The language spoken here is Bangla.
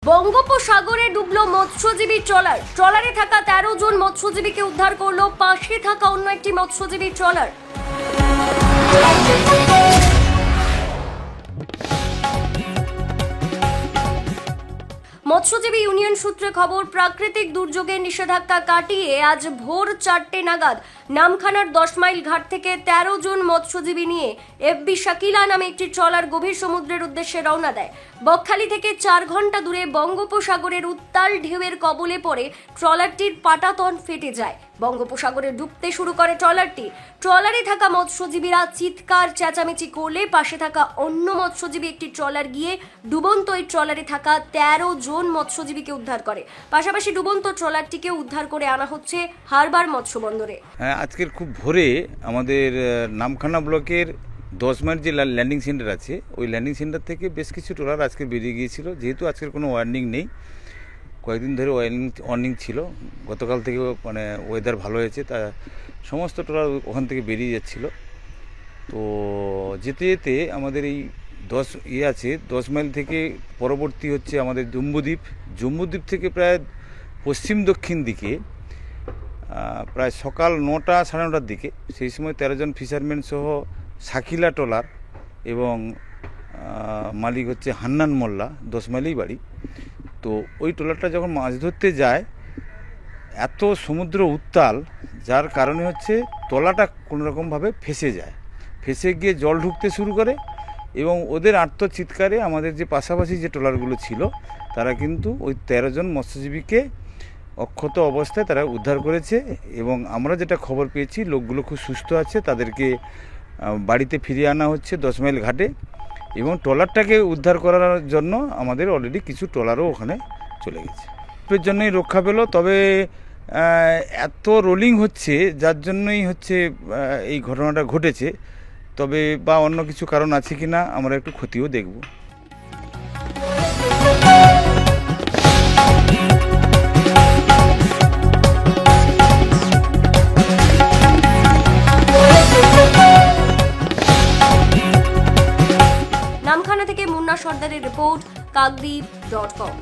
বঙ্গোপসাগরে ডুবলো মৎস্যজীবী ট্রলার। ট্রলারে থাকা 13 জন মৎস্যজীবীকে উদ্ধার করলো পাশে থাকা অন্য একটি মৎস্যজীবী ট্রলার। মৎস্যজীবী ইউনিয়ন সূত্রে খবর, প্রাকৃতিক দুর্যোগের নিষেধাজ্ঞা কাটিয়ে আজ ভোর 4টে নাগাদ নামখানার 10 মাইল ঘাট থেকে 13 জন মৎস্যজীবী নিয়ে এফবি শাকিলা নামে একটি ট্রলার গভীর সমুদ্রের উদ্দেশ্যে রওনা দেয়। বকখালি থেকে 4 ঘন্টা দূরে বঙ্গোপসাগরের উত্তাল ঢেউয়ের কবলে পড়ে ট্রলারটির পাটাতন ফেটে যায়। বঙ্গোপসাগরে ডুবতে শুরু করে ট্রলারটি। ট্রলারে থাকা মৎস্যজীবীরা চিৎকার চেঁচামেচি করলে পাশে থাকা অন্য মৎস্যজীবী একটি ট্রলার গিয়ে ডুবন্ত এই ট্রলারে থাকা 13 জন মৎস্যজীবীকে উদ্ধার করে। পাশাপাশি ডুবন্ত ট্রলারটিকে উদ্ধার করে আনা হচ্ছে হারবার মৎস্য বন্দরে। আজকের খুব ভোরে আমাদের নামখানা ব্লকের 10 মাইল যে ল্যান্ডিং সেন্টার আছে, ওই ল্যান্ডিং সেন্টার থেকে বেশ কিছু ট্রলার আজকে বেরিয়ে গিয়েছিল। যেহেতু আজকের কোনো ওয়ার্নিং নেই, কয়েকদিন ধরে ওয়ার্নিং ছিল, গতকাল থেকে মানে ওয়েদার ভালো হয়েছে, তা সমস্ত ট্রলার ওখান থেকে বেরিয়ে যাচ্ছিল। তো যেতে যেতে আমাদের এই 10 মাইল থেকে পরবর্তী হচ্ছে আমাদের জম্বুদ্বীপ থেকে প্রায় পশ্চিম দক্ষিণ দিকে প্রায় সকাল 9টা সাড়ে 9টার দিকে, সেই সময় 13 জন ফিশারম্যান সহ শাকিলা ট্রলার এবং মালিক হচ্ছে হান্নান মোল্লা, 10 মাইলেই বাড়ি। তো ওই ট্রলারটা যখন মাছ ধরতে যায়, এত সমুদ্র উত্তাল, যার কারণে হচ্ছে তলাটা কোনোরকমভাবে ফেসে গিয়ে জল ঢুকতে শুরু করে এবং ওদের আর্তচিৎকারে আমাদের যে পাশাপাশি যে ট্রলারগুলো ছিল তারা কিন্তু ওই 13 জন মৎস্যজীবীকে অক্ষত অবস্থায় তারা উদ্ধার করেছে। এবং আমরা যেটা খবর পেয়েছি, লোকগুলো খুব সুস্থ আছে, তাদেরকে বাড়িতে ফিরিয়ে আনা হচ্ছে 10 মাইল ঘাটে। এবং ট্রলারটাকে উদ্ধার করার জন্য আমাদের অলরেডি কিছু ট্রলারও ওখানে চলে গেছে। এর জন্যই রক্ষা পেল। তবে এত রোলিং হচ্ছে, যার জন্যই হচ্ছে এই ঘটনাটা ঘটেছে। তবে বা অন্য কিছু কারণ আছে কিনা আমরা একটু খতিও দেখব। নামখানা থেকে মুন্না সর্দারের রিপোর্ট, কাকদ্বীপ.com।